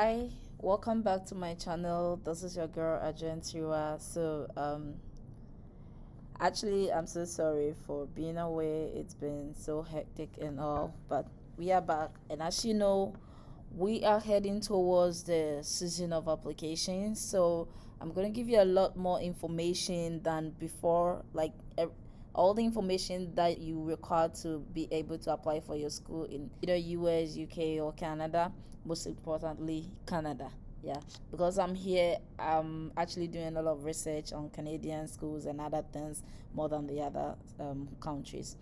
Hi, welcome back to my channel. This is your girl Argentua. Actually, I'm so sorry for being away. It's been so hectic and all, but we are back. And as you know, we are heading towards the season of applications. So I'm going to give you a lot more information than before, like all the information that you require to be able to apply for your school in either US, UK, or Canada. Most importantly, Canada. Yeah, because I'm here, I'm actually doing a lot of research on Canadian schools and other things more than the other countries.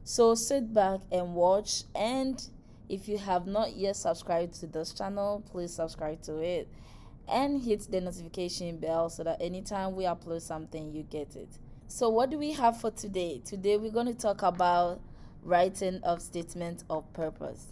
So sit back and watch. And if you have not yet subscribed to this channel, please subscribe to it and hit the notification bell so that anytime we upload something, you get it. So, what do we have for today? Today, we're going to talk about writing of statement of purpose.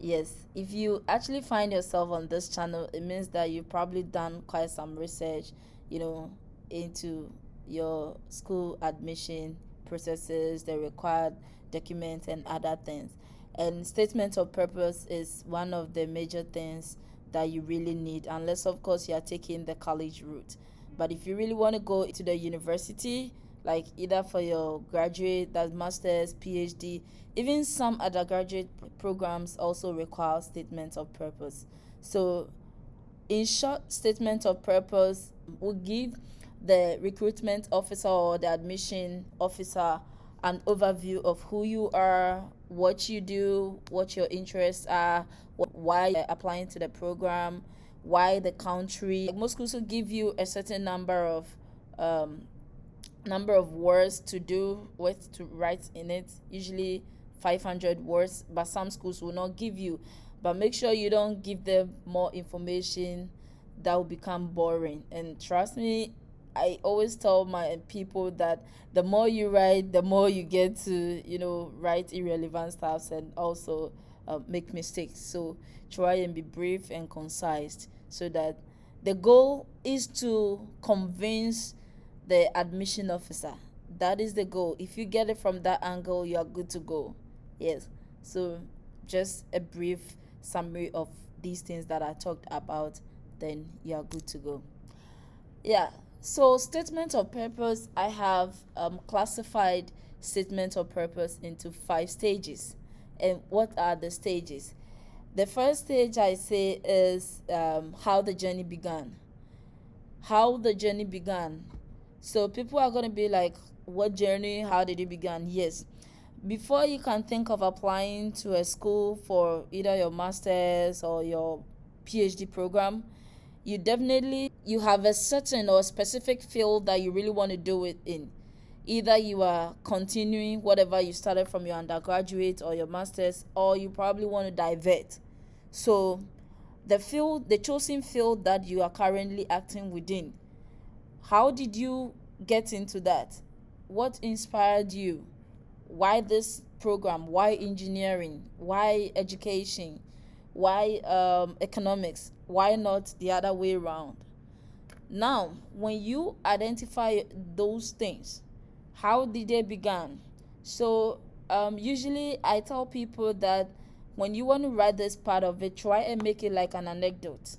Yes, if you actually find yourself on this channel, it means that you've probably done quite some research, you know, into your school admission processes, the required documents, and other things. And statement of purpose is one of the major things that you really need, unless, of course, you are taking the college route. But if you really want to go to the university, like either for your graduate, that's master's, PhD, even some undergraduate programs also require statements of purpose. So, in short, statement of purpose will give the recruitment officer or the admission officer an overview of who you are, what you do, what your interests are, why you're applying to the program, why the country. Like most schools will give you a certain um, number of words to do with to write in it, usually 500 words, but some schools will not give you. But make sure you don't give them more information that will become boring. And trust me, I always tell my people that the more you write, the more you get to, write irrelevant stuffs and also make mistakes. So try and be brief and concise so that the goal is to convince the admission officer. That is the goal. If you get it from that angle, you are good to go. Yes. So just a brief summary of these things that I talked about, then you are good to go. Yeah. So statement of purpose, I have classified statement of purpose into 5 stages. And what are the stages? The first stage I say is how the journey began. How the journey began. So people are going to be like, what journey? How did it begin? Yes. Before you can think of applying to a school for either your master's or your PhD program, you have a certain or specific field that you really want to do it in. Either you are continuing whatever you started from your undergraduate or your master's, or you probably want to divert. So the chosen field that you are currently acting within, how did you get into that? What inspired you? Why this program? Why engineering? Why education? Why economics? Why not the other way around? Now, when you identify those things, how did they begin? So, usually I tell people that when you want to write this part of it, try and make it like an anecdote.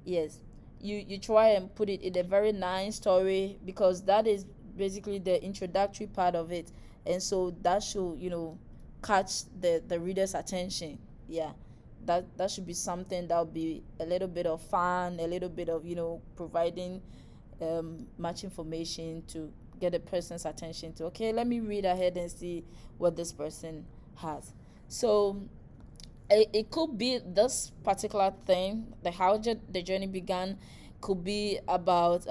Yes, you try and put it in a very nice story, because that is basically the introductory part of it, and so that should catch the reader's attention. Yeah, that should be something that will be a little bit of fun, a little bit of providing much information to get a person's attention to, okay, let me read ahead and see what this person has. So it could be this particular thing, the journey began, could be about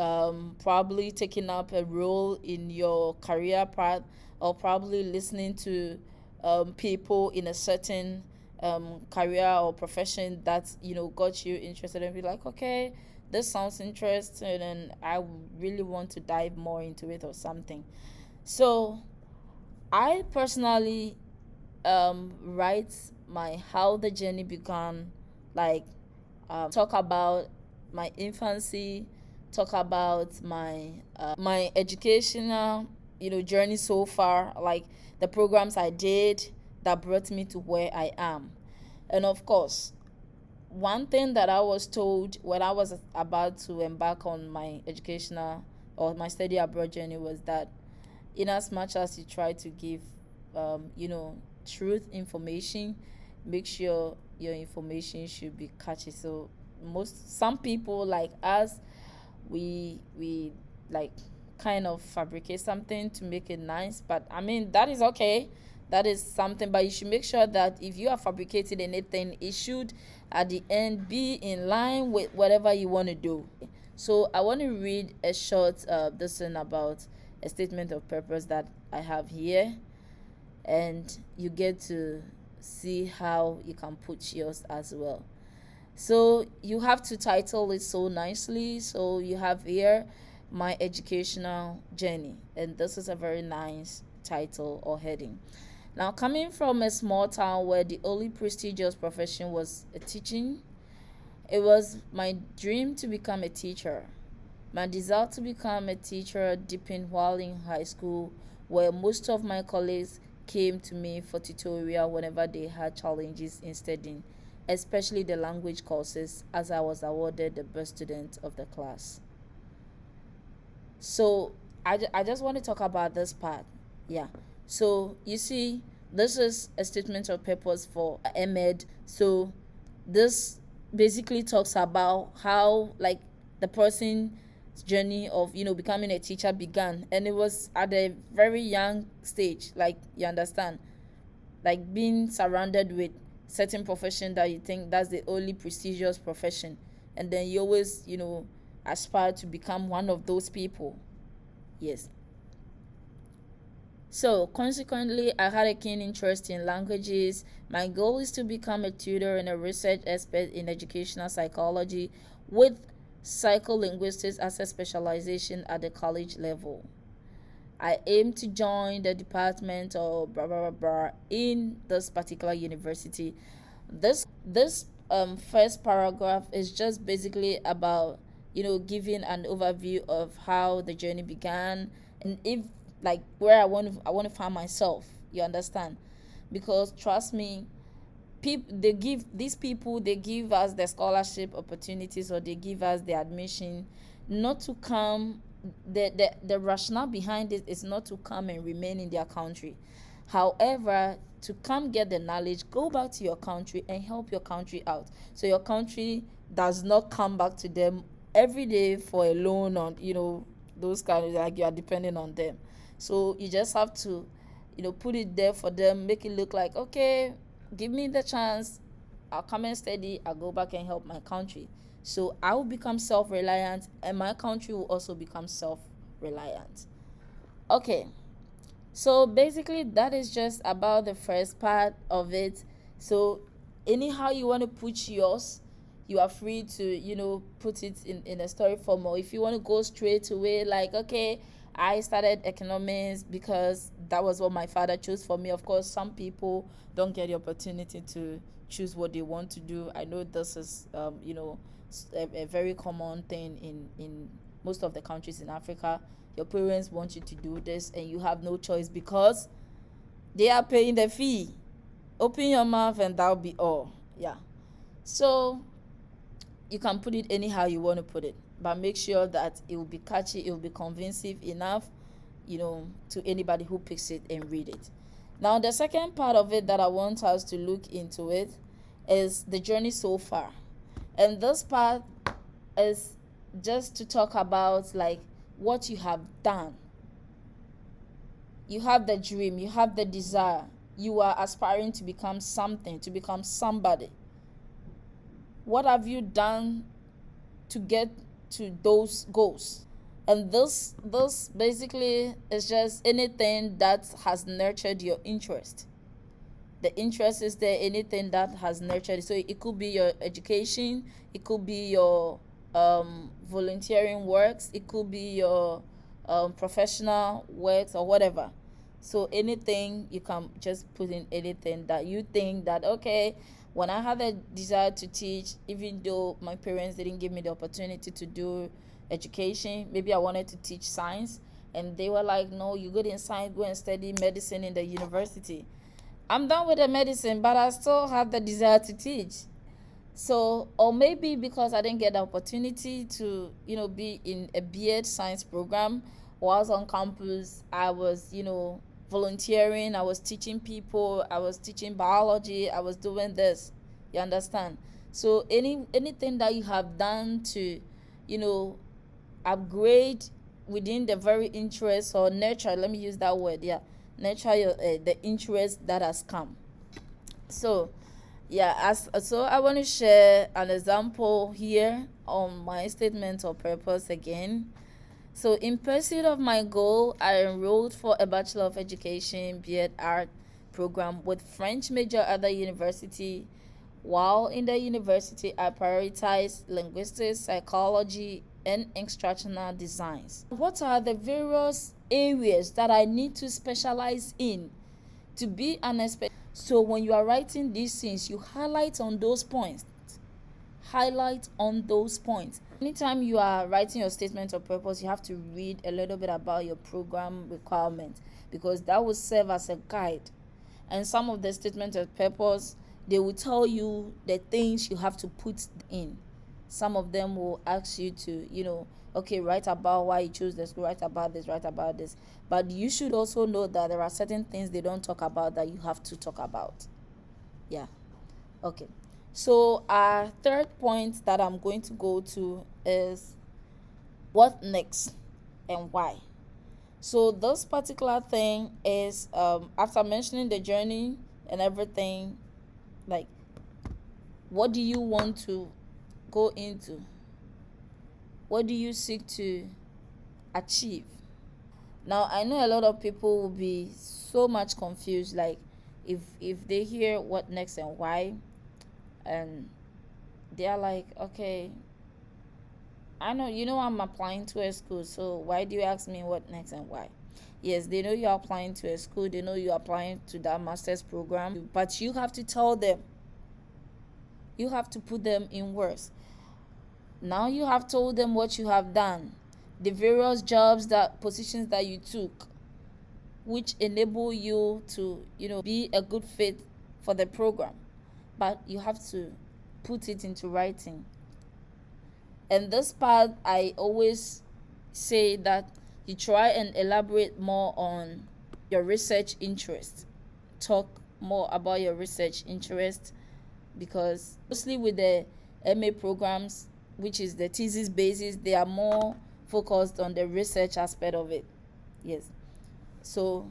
probably taking up a role in your career path, or probably listening to people in a certain career or profession that got you interested, and be like, okay, this sounds interesting and I really want to dive more into it or something. So I personally write my how the journey began, like talk about my infancy, talk about my educational journey so far, like the programs I did that brought me to where I am. And of course, one thing that I was told when I was about to embark on my educational or my study abroad journey was that, in as much as you try to give, truth information, make sure your information should be catchy. So some people like us, we like kind of fabricate something to make it nice, but I mean that is okay, that is something, but you should make sure that if you are fabricating anything, it should at the end be in line with whatever you want to do. So I want to read a short this thing about a statement of purpose that I have here, and you get to see how you can put yours as well. So you have to title it so nicely. So you have here my educational journey, and this is a very nice title or heading. Now, coming from a small town where the only prestigious profession was a teaching, it was my dream to become a teacher. My desire to become a teacher deepened while in high school, where most of my colleagues came to me for tutorial whenever they had challenges in studying, especially the language courses, as I was awarded the best student of the class. So I just want to talk about this part. Yeah. So you see, this is a statement of purpose for Ahmed. So this basically talks about how like the person's journey of becoming a teacher began, and it was at a very young stage, like, you understand, like being surrounded with certain profession that you think that's the only prestigious profession, and then you always aspire to become one of those people. Yes. So consequently, I had a keen interest in languages. My goal is to become a tutor and a research expert in educational psychology with psycholinguistics as a specialization at the college level. I aim to join the department or blah blah blah, blah in this particular university. This first paragraph is just basically about giving an overview of how the journey began, and if like where I want to find myself. You understand? Because trust me, people they give us the scholarship opportunities, or they give us the admission not to come. The rationale behind it is not to come and remain in their country. However, to come get the knowledge, go back to your country and help your country out, so your country does not come back to them every day for a loan, on those kind of, like, you are depending on them. So you just have to put it there for them, make it look like, okay, give me the chance, I'll come and study, I'll go back and help my country. So I will become self-reliant, and my country will also become self-reliant. Okay, so basically that is just about the first part of it. So anyhow you want to put yours, you are free to put it in a story form, or if you want to go straight away, like, okay, I studied economics because that was what my father chose for me. Of course, some people don't get the opportunity to choose what they want to do. I know this is a very common thing in most of the countries in Africa. Your parents want you to do this and you have no choice because they are paying the fee. Open your mouth and that'll be all. Yeah. So you can put it anyhow you want to put it, but make sure that it will be catchy, it will be convincing enough, to anybody who picks it and read it. Now, the second part of it that I want us to look into it is the journey so far. And this part is just to talk about like what you have done. You have the dream, you have the desire, you are aspiring to become something, to become somebody. What have you done to get to those goals? And this basically is just anything that has nurtured your interest. The interest is there, anything that has nurtured. So it could be your education, it could be your volunteering works, it could be your professional works or whatever. So anything, you can just put in anything that you think that, okay, when I had a desire to teach, even though my parents didn't give me the opportunity to do education, maybe I wanted to teach science, and they were like, no, you good in science, go and study medicine in the university. I'm done with the medicine, but I still have the desire to teach. So, or maybe because I didn't get the opportunity to, be in a BEd science program whilst on campus, I was, volunteering, I was teaching people, I was teaching biology, I was doing this. You understand? So anything that you have done to, you know, upgrade within the very interest or nurture, let me use that word, yeah, nurture the interest that has come. So yeah, so I want to share an example here on my statement of purpose again. So in pursuit of my goal, I enrolled for a Bachelor of Education BEd Art program with French major at the university. While in the university, I prioritized linguistics, psychology, and instructional designs. What are the various areas that I need to specialize in to be an expert? So when you are writing these things, you highlight on those points. Highlight on those points. Anytime you are writing your statement of purpose, you have to read a little bit about your program requirements, because that will serve as a guide. And some of the statements of purpose, they will tell you the things you have to put in. Some of them will ask you to, okay, write about why you choose this, write about this, write about this. But you should also know that there are certain things they don't talk about that you have to talk about. Yeah. Okay. So our third point that I'm going to go to is what next and why. So this particular thing is, after mentioning the journey and everything, like, what do you want to go into? What do you seek to achieve? Now, I know a lot of people will be so much confused, like if they hear what next and why, and they are like, okay, I know, I'm applying to a school, so why do you ask me what next and why? Yes, they know you're applying to a school, they know you're applying to that master's program, but you have to tell them, you have to put them in words. Now you have told them what you have done, the various jobs, that positions that you took, which enable you to, be a good fit for the program. But you have to put it into writing. And this part, I always say that you try and elaborate more on your research interest. Talk more about your research interest, because mostly with the MA programs, which is the thesis basis, they are more focused on the research aspect of it. Yes. So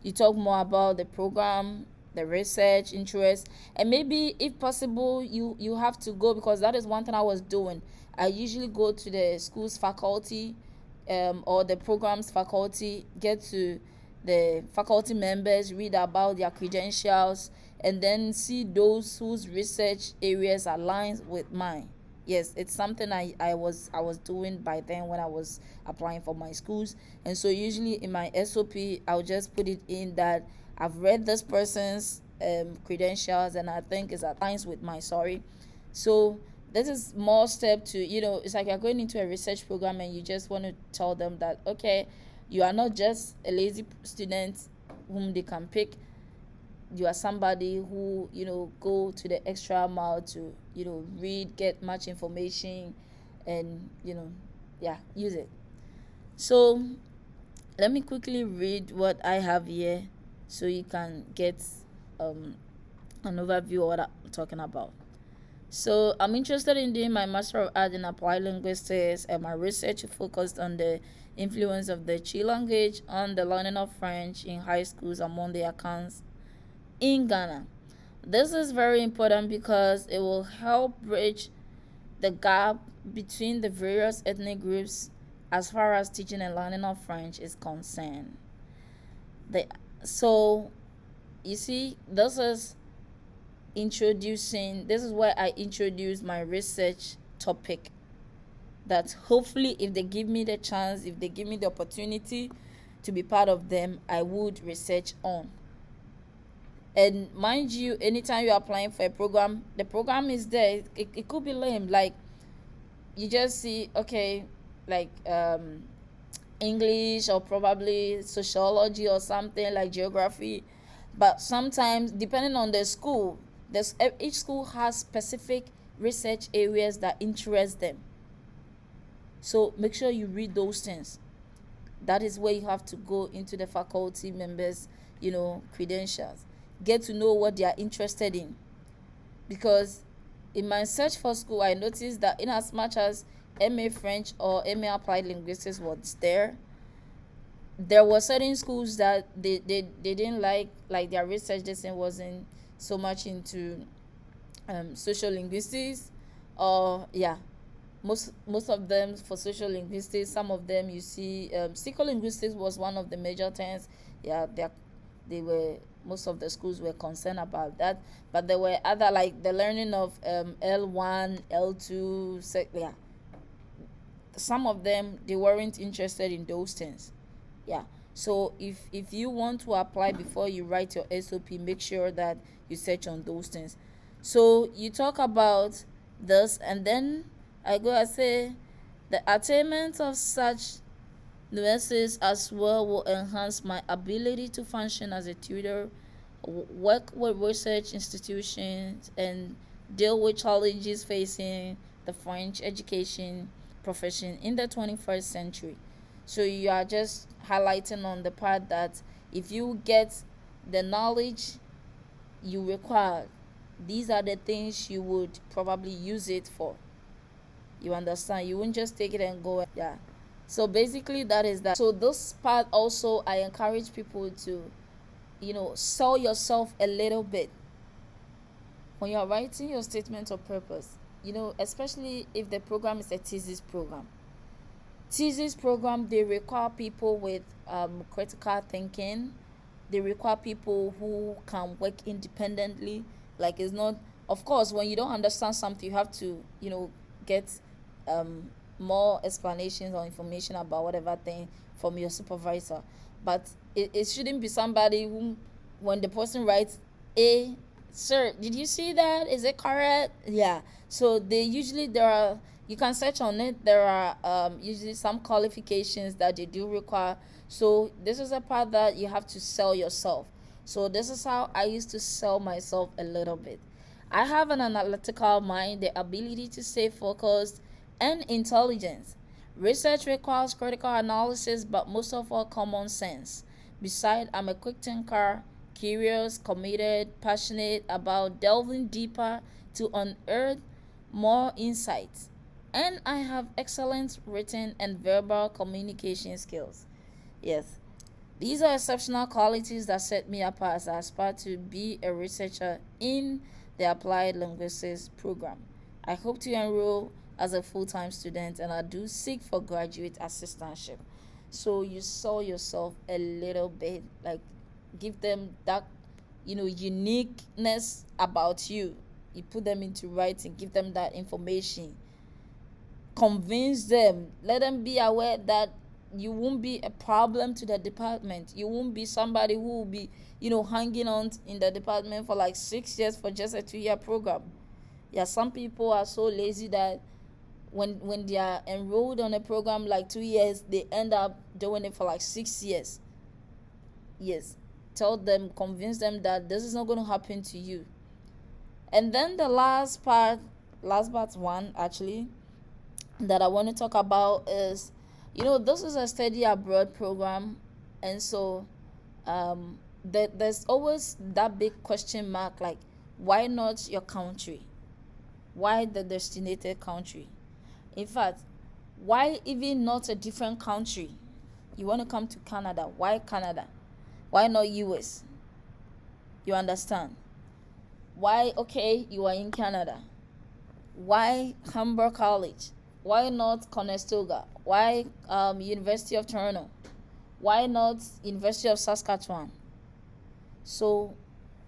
you talk more about the program, the research interest, and maybe if possible you have to go, because that is one thing I was doing. I usually go to the school's faculty, or the program's faculty, get to the faculty members, read about their credentials, and then see those whose research areas align with mine. Yes, it's something I was doing by then when I was applying for my schools. And so usually in my SOP, I'll just put it in that I've read this person's credentials, and I think it aligns with my sorry. So this is more step to, it's like you're going into a research program and you just want to tell them that, okay, you are not just a lazy student whom they can pick. You are somebody who, go to the extra mile to, read, get much information, and, use it. So let me quickly read what I have here so you can get an overview of what I'm talking about. So I'm interested in doing my Master of Art in Applied Linguistics, and my research focused on the influence of the Twi language on the learning of French in high schools among the Akans in Ghana. This is very important because it will help bridge the gap between the various ethnic groups as far as teaching and learning of French is concerned. So you see, this is where I introduce my research topic, that hopefully if they give me the chance, if they give me the opportunity to be part of them, I would research on. And mind you, anytime you're applying for a program, the program is there. It could be lame, like you just see, okay, like English or probably sociology or something like geography. But sometimes, depending on the school, each school has specific research areas that interest them. So make sure you read those things. That is where you have to go into the faculty members, credentials. Get to know what they are interested in. Because in my search for school, I noticed that in as much as MA French or MA Applied Linguistics was there were certain schools that they didn't like their research lesson wasn't so much into social linguistics, or most of them for social linguistics. Some of them you see psycholinguistics was one of the major things. They were most of the schools were concerned about that, but there were other, like the learning of L1, L2, some of them they weren't interested in those things. So if you want to apply before you write your SOP, make sure that you search on those things. So you talk about this, and then I go and say the attainment of such nuances as well will enhance my ability to function as a tutor, work with research institutions, and deal with challenges facing the French education profession in the 21st century. So you are just highlighting on the part that if you get the knowledge you require, these are the things you would probably use it for. You understand? You won't just take it and go. So basically that is that. So this part also, I encourage people to, sell yourself a little bit when you're writing your statement of purpose. Especially if the program is a thesis program. Thesis program, they require people with critical thinking. They require people who can work independently. Like, it's not, of course, when you don't understand something, you have to, get more explanations or information about whatever thing from your supervisor. But it shouldn't be somebody who, when the person writes, sir, did you see that? Is it correct? So you can search on it. There are usually some qualifications that they do require. So this is a part that you have to sell yourself. So this is how I used to sell myself a little bit. I have an analytical mind, the ability to stay focused, and intelligence. Research requires critical analysis, but most of all common sense. Besides, I'm a quick thinker, curious, committed, passionate about delving deeper to unearth more insights. And I have excellent written and verbal communication skills. Yes, these are exceptional qualities that set me apart as I aspire to be a researcher in the Applied Linguistics program. I hope to enroll as a full-time student, and I do seek for graduate assistantship. So you saw yourself a little bit, like give them that, uniqueness about you. You put them into writing, give them that information, convince them, let them be aware that you won't be a problem to the department. You won't be somebody who will be, hanging on in the department for like 6 years for just a 2-year program. Some people are so lazy that when they are enrolled on a program like 2 years, they end up doing it for like 6 years. Yes, tell them, convince them that this is not going to happen to you. And then the last part one actually that I want to talk about is, this is a study abroad program, and so there's always that big question mark, like, why not your country? Why the destinated country? In fact, why even not a different country? You want to come to Canada. Why Canada? Why not US? You understand? Why, okay, you are in Canada. Why Humber College? Why not Conestoga? Why University of Toronto? Why not University of Saskatchewan? So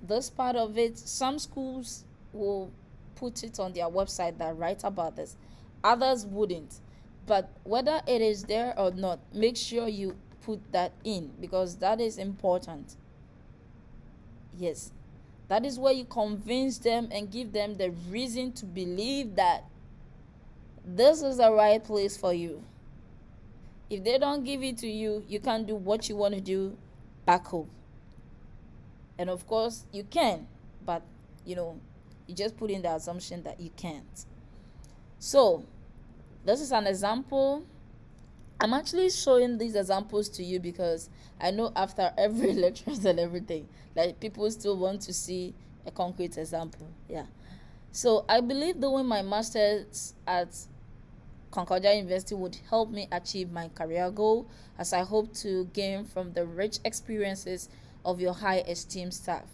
this part of it, some schools will put it on their website that write about this. Others wouldn't. But whether it is there or not, make sure you put that in, because that is important. Yes. That is where you convince them and give them the reason to believe that this is the right place for you. If they don't give it to you, you can't do what you want to do back home. And of course, you can, but you just put in the assumption that you can't. So this is an example. I'm actually showing these examples to you because I know after every lectures and everything, like people still want to see a concrete example. Yeah. So I believe doing my master's at Concordia University would help me achieve my career goal, as I hope to gain from the rich experiences of your high esteemed staff.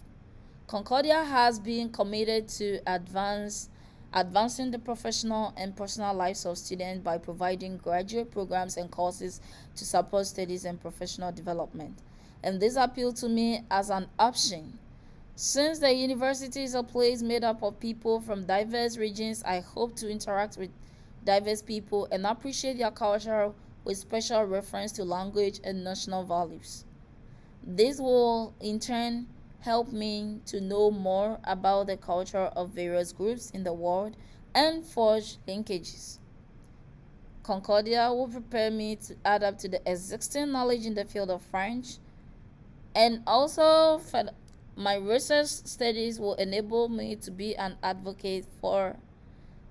Concordia has been committed to advancing the professional and personal lives of students by providing graduate programs and courses to support studies and professional development. And this appealed to me as an option. Since the university is a place made up of people from diverse regions, I hope to interact with diverse people and appreciate their culture with special reference to language and national values. This will in turn help me to know more about the culture of various groups in the world and forge linkages. Concordia will prepare me to add up to the existing knowledge in the field of French, and also for my research studies will enable me to be an advocate for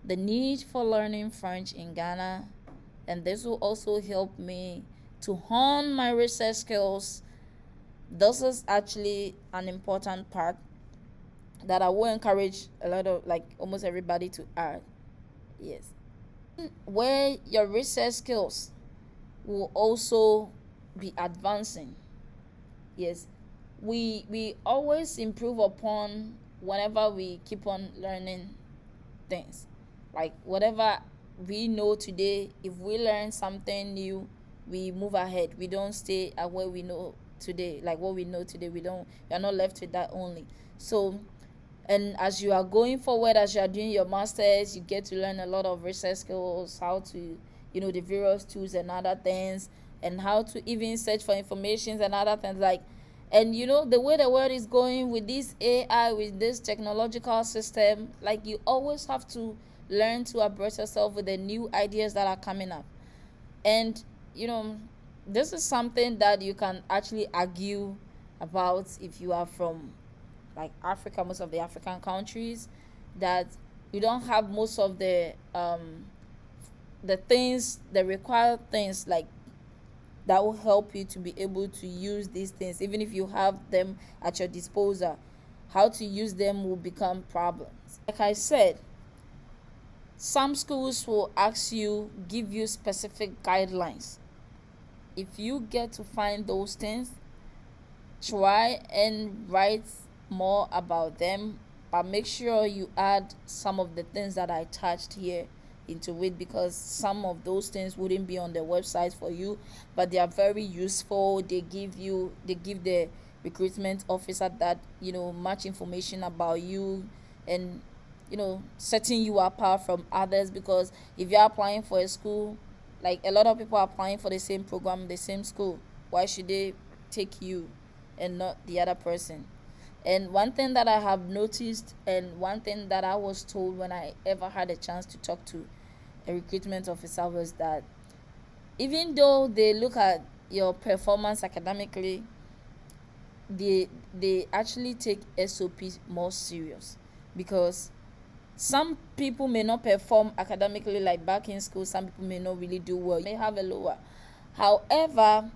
the need for learning French in Ghana, and this will also help me to hone my research skills. This is actually an important part that I will encourage a lot of, like, almost everybody to add. Yes. Where your research skills will also be advancing. Yes. We always improve upon whenever we keep on learning things. Like whatever we know today, if we learn something new, we move ahead. We don't stay at where we know today. Like what we know today, we are not left with that only. So, and as you are going forward, as you are doing your masters, you get to learn a lot of research skills, how to, the various tools and other things, and how to even search for information and other things. Like, and the way the world is going with this AI, with this technological system, like you always have to learn to abreast yourself with the new ideas that are coming up. And this is something that you can actually argue about if you are from like Africa, most of the African countries, that you don't have most of the things, the required things, like that will help you to be able to use these things. Even if you have them at your disposal, how to use them will become problems. Like I said, some schools will give you specific guidelines. If you get to find those things, try and write more about them, but make sure you add some of the things that I touched here into it, because some of those things wouldn't be on the website for you, but they are very useful. They give the recruitment officer that much information about you, and setting you apart from others. Because if you're applying for a school, like a lot of people are applying for the same program, the same school, why should they take you and not the other person? And one thing that I have noticed, and one thing that I was told when I ever had a chance to talk to a recruitment officer, was that even though they look at your performance academically, they actually take SOP more serious. Because some people may not perform academically like back in school, some people may not really do well, may have a lower. However,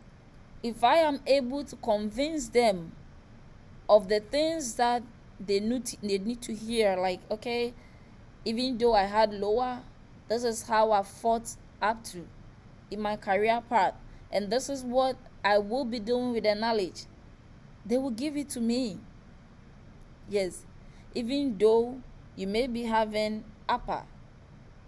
if I am able to convince them of the things that they need to hear, like, okay, even though I had lower, this is how I fought up to in my career path, and this is what I will be doing with the knowledge, they will give it to me. Yes, even though you may be having upper,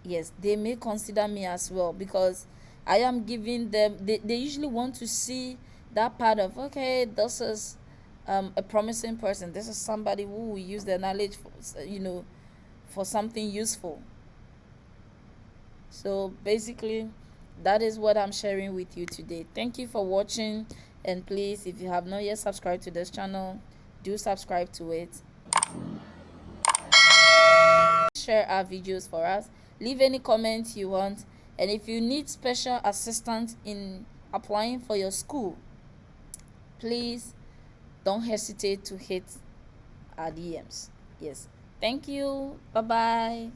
yes, they may consider me as well, because I am giving them, they usually want to see that part of, okay, this is a promising person, this is somebody who will use their knowledge for something useful. So basically, that is what I'm sharing with you today. Thank you for watching, and please, if you have not yet subscribed to this channel, do subscribe to it. Share our videos for us, leave any comments you want, and if you need special assistance in applying for your school, please don't hesitate to hit our DMs. Yes, thank you, bye bye.